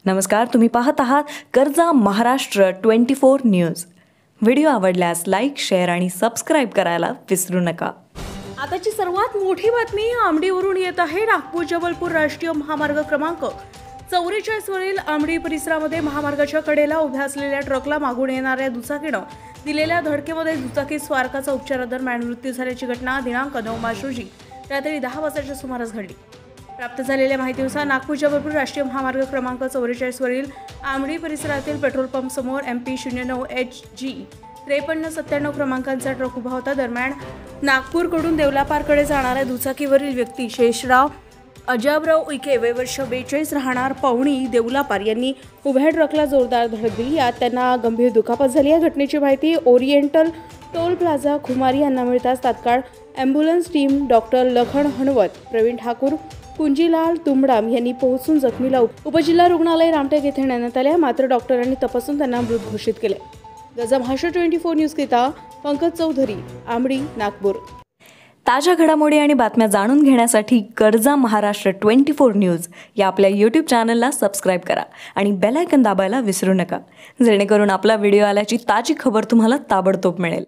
नमस्कार, तुम्ही पाहत आहात कर्जा महाराष्ट्र 24 न्यूज। व्हिडिओ आवडल्यास लाईक, शेअर आणि सबस्क्राइब करायला विसरू नका। आताची सर्वात मोठी बातमी आमडीवरून येत आहे। नागपूर जबलपूर राष्ट्रीय महामार्ग क्रमांक 44 वरील आमडी परिसरामध्ये महामार्गाच्या कडेला उभ्या असलेल्या ट्रकला मागून येणाऱ्या दुचाकीनं दिलेल्या धडकेमध्ये दुचाकी स्वारकाचा उपचारादरम्यान मृत्यू झाल्याची घटना दिनांक 9 मार्च रोजी रात्री 10 वाजताच्या सुमारास घडली। प्राप्त झालेल्या माहितीनुसार नागपूर जबलपूर राष्ट्रीय महामार्ग क्रमांक 44 वरील आमडी परिसरातील पेट्रोल पंप समोर MP 09HG 5397 क्रमांकाचा ट्रक उभा होता। दरम्यान नागपूरकडून देवलापारकडे जाणाऱ्या दुचाकीवरील व्यक्ती शेषराव अजाबराव उईके वय वर्ष 42 राहणार पवणी देवलापार यांनी उभ्या ट्रकला जोरदार धडक दिली। यात त्यांना गंभीर दुखापत झाली। या घटनेची माहिती ओरिएंटल टोल प्लाझा खुमारी यांना मिळताच तात्काळ ambulance team doctor Lakhan Hanwat, Pravin Thakur, Kunjilal Tumbadam यांनी पोहोचून जखमीला उपजिल्हा रुग्णालय रामटेक येथे नेण्यात आले। मात्र डॉक्टरांनी तपासून त्यांना मृत घोषित केले। कर्जा महाराष्ट्र 24 न्यूज करिता पंकज चौधरी, आमडी, नागपूर। ताज्या घडामोडी आणि बातम्या जाणून घेण्यासाठी कर्जा महाराष्ट्र 24 न्यूज या आपल्या YouTube चॅनलला सबस्क्राइब करा आणि बेल आयकॉन दाबायला विसरू नका, जेणेकरून आपला व्हिडिओ आल्याची ताजी खबर तुम्हाला ताबडतोब मिळेल।